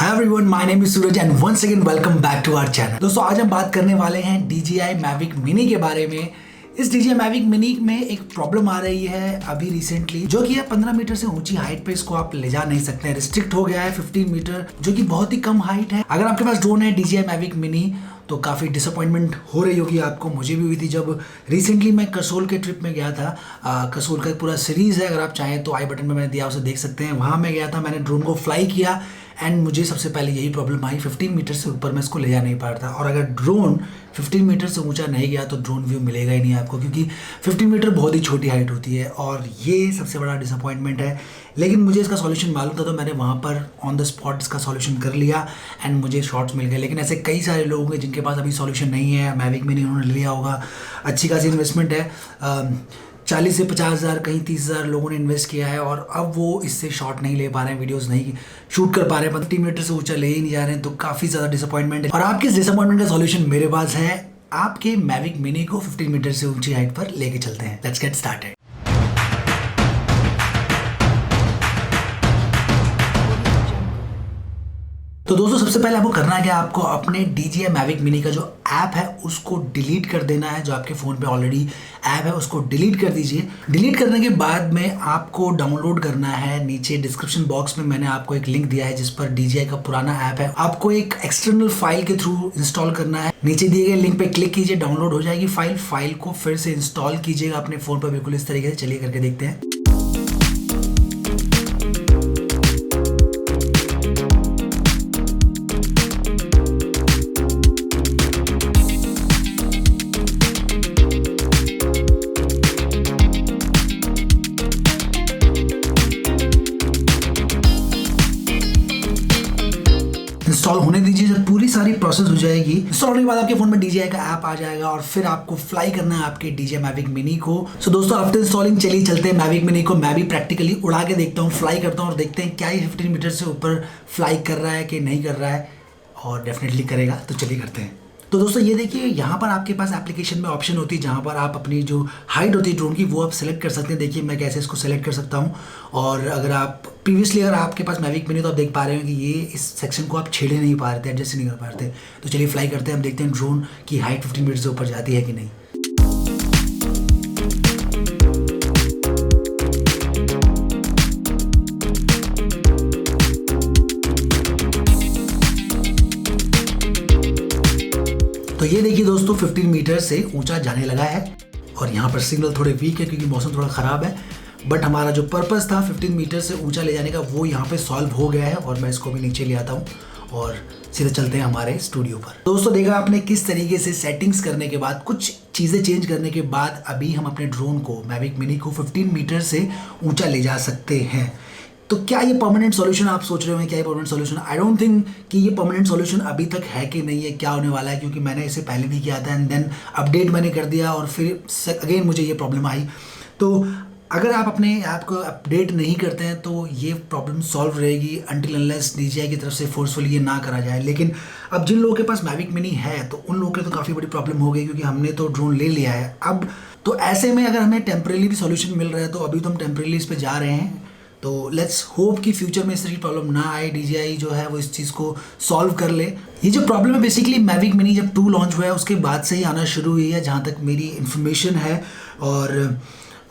Hi everyone, my name is Suraj and once again welcome back to our channel. दोस्तों आज हम बात करने वाले हैं DJI Mavic Mini के बारे में। इस DJI Mavic Mini में एक प्रॉब्लम आ रही है अभी रिसेंटली, जो कि है 15 मीटर से ऊंची हाइट पे इसको आप ले जा नहीं सकते हैं। रिस्ट्रिक्ट हो गया है 15 मीटर, जो कि बहुत ही कम हाइट है। अगर आपके पास ड्रोन है DJI Mavic Mini तो काफ़ी डिसअपॉइंटमेंट हो रही होगी आपको, मुझे भी हुई थी जब रिसेंटली मैं कसोल के ट्रिप में गया था। कसोल का पूरा सीरीज़ है, अगर आप चाहें तो आई बटन में मैंने दिया, उसे देख सकते हैं। वहाँ मैं गया था, मैंने ड्रोन को फ्लाई किया एंड मुझे सबसे पहले यही प्रॉब्लम आई, 15 मीटर से ऊपर मैं इसको ले जा नहीं पा रहा था। और अगर ड्रोन 15 मीटर से ऊंचा नहीं गया तो ड्रोन व्यू मिलेगा ही नहीं आपको, क्योंकि 15 मीटर बहुत ही छोटी हाइट होती है और ये सबसे बड़ा डिसअपॉइंटमेंट है। लेकिन मुझे इसका सॉल्यूशन मालूम था तो मैंने वहाँ पर ऑन द स्पॉट इसका सॉल्यूशन कर लिया एंड मुझे शॉर्ट्स मिल गए। लेकिन ऐसे कई सारे लोग हैं जिनके पास अभी सॉल्यूशन नहीं है। मैविक मिनी उन्होंने लिया होगा, अच्छी खासी इन्वेस्टमेंट है, 40 से 50 हज़ार, कहीं 30 हज़ार लोगों ने इन्वेस्ट किया है और अब वो इससे शॉट नहीं ले पा रहे हैं, वीडियोस नहीं शूट कर पा रहे हैं, 15 मीटर से ऊंचा ले ही नहीं जा रहे हैं। तो काफ़ी ज़्यादा डिसअपॉइंटमेंट है और आपके इस डिसअपॉइंटमेंट का सॉल्यूशन मेरे पास है। आपके मैविक मिनी को 15 मीटर से ऊंची हाइट पर लेके चलते हैं। Let's get started. तो दोस्तों सबसे पहले आपको करना है कि आपको अपने DJI Mavic Mini का जो ऐप है उसको डिलीट कर देना है। जो आपके फ़ोन पे ऑलरेडी ऐप है उसको डिलीट कर दीजिए। डिलीट करने के बाद में आपको डाउनलोड करना है। नीचे डिस्क्रिप्शन बॉक्स में मैंने आपको एक लिंक दिया है जिस पर DJI का पुराना ऐप है, आपको एक एक्सटर्नल फाइल के थ्रू इंस्टॉल करना है। नीचे दिए गए लिंक पे क्लिक कीजिए, डाउनलोड हो जाएगी फाइल को फिर से इंस्टॉल कीजिएगा अपने फ़ोन पर बिल्कुल इस तरीके से। चलिए करके देखते हैं। इंस्टॉल होने दीजिए। जब पूरी सारी प्रोसेस हो जाएगी, इंस्टॉल होने के बाद आपके फोन में DJI का ऐप आ जाएगा और फिर आपको फ्लाई करना है आपके DJI Mavic Mini को। सो दोस्तों आफ्टर इंस्टॉलिंग चलिए चलते हैं Mavic Mini को मैं भी प्रैक्टिकली उड़ा के देखता हूँ, फ्लाई करता हूँ और देखते हैं क्या ये 15 मीटर से ऊपर फ्लाई कर रहा है कि नहीं कर रहा है, और डेफिनेटली करेगा। तो चलिए करते हैं। तो दोस्तों ये देखिए, यहाँ पर आपके पास एप्लीकेशन में ऑप्शन होती है जहाँ पर आप अपनी जो हाइट होती है ड्रोन की वो आप सेलेक्ट कर सकते हैं। देखिए मैं कैसे इसको सेलेक्ट कर सकता हूँ। और अगर आप प्रीवियसली अगर आपके पास मैविक मिनी तो आप देख पा रहे हो कि ये इस सेक्शन को आप छेड़े नहीं पा रहे थे, एडजस्ट नहीं कर पा रहे थे। तो चलिए फ्लाई करते हैं, हम देखते हैं ड्रोन की हाइट 15 मीटर से ऊपर जाती है कि नहीं। तो ये देखिए दोस्तों 15 मीटर से ऊंचा जाने लगा है और यहाँ पर सिग्नल थोड़े वीक है क्योंकि मौसम थोड़ा ख़राब है, बट हमारा जो पर्पस था 15 मीटर से ऊंचा ले जाने का वो यहाँ पे सॉल्व हो गया है। और मैं इसको भी नीचे ले आता हूँ और सीधे चलते हैं हमारे स्टूडियो पर। दोस्तों देखा आपने किस तरीके से सेटिंग्स करने के बाद, कुछ चीज़ें चेंज करने के बाद अभी हम अपने ड्रोन को मैविक मिनी को 15 मीटर से ऊँचा ले जा सकते हैं। तो क्या ये परमानेंट सॉल्यूशन, आप सोच रहे हो क्या ये permanent solution? I don't think कि ये परमानेंट सॉल्यूशन अभी तक है कि नहीं है, क्या होने वाला है, क्योंकि मैंने इसे पहले भी किया था एंड देन अपडेट मैंने कर दिया और फिर अगेन मुझे ये प्रॉब्लम आई। तो अगर आप अपने ऐप को अपडेट नहीं करते हैं तो ये प्रॉब्लम सॉल्व रहेगी अनटिल अनलेस DJI की तरफ से फोर्सफुली ये ना करा जाए। लेकिन अब जिन लोगों के पास मैविक मिनी है तो उन लोगों के तो काफ़ी बड़ी प्रॉब्लम हो गई, क्योंकि हमने तो ड्रोन ले लिया है अब। तो ऐसे में अगर हमें टेम्परेली भी सॉल्यूशन मिल रहा है तो अभी तो हम टेम्परेली इस पर जा रहे हैं। तो लेट्स होप कि फ्यूचर में इस तरह की प्रॉब्लम ना आए, DJI जो है वो इस चीज़ को सॉल्व कर ले। ये जो प्रॉब्लम है बेसिकली मैविक मिनी जब 2 लॉन्च हुआ है उसके बाद से ही आना शुरू हुई है, जहाँ तक मेरी इन्फॉर्मेशन है।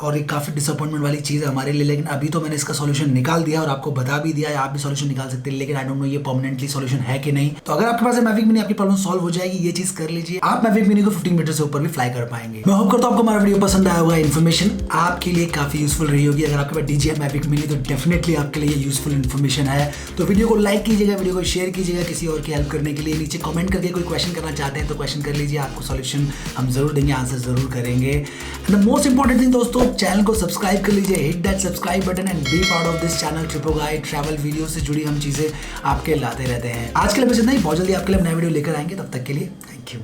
और ये काफ़ी डिसअपॉइंटमेंट वाली चीज़ है हमारे लिए। लेकिन अभी तो मैंने इसका सॉल्यूशन निकाल दिया और आपको बता भी दिया है, आप भी सॉल्यूशन निकाल सकते हैं। लेकिन आई डोंट नो ये परमानेंटली सॉल्यूशन है कि नहीं। तो अगर आपके पास है मैविक मिनी, आपकी प्रॉब्लम सॉल्व हो जाएगी, ये चीज़ कर लीजिए। आप मैविक मिनी को 15 मीटर से ऊपर भी फ्लाई कर पाएंगे। मैं होप करता हूँ आपको हमारा वीडियो पसंद आया होगा, इन्फॉर्मेशन आपके लिए काफ़ी यूजफुल रही होगी। अगर आपके पास DJI Mavic Mini तो डेफिनेटली आपके लिए यूजफुल इन्फॉर्मेशन है। तो वीडियो को लाइक कीजिएगा, वीडियो को शेयर कीजिएगा किसी और की हेल्प करने के लिए। नीचे कमेंट करके कोई क्वेश्चन करना चाहते हैं तो क्वेश्चन कर लीजिए, आपको सॉल्यूशन हम जरूर देंगे, आंसर जरूर करेंगे। And the most important thing दोस्तों, चैनल को सब्सक्राइब कर लीजिए, hit that subscribe button and be part of this channel. Tripo guide travel video से जुड़ी हम चीजें आपके लाते रहते हैं। आज के लिए बस इतना ही, बहुत जल्दी आपके लिए नया वीडियो लेकर आएंगे, तब तक के लिए थैंक यू।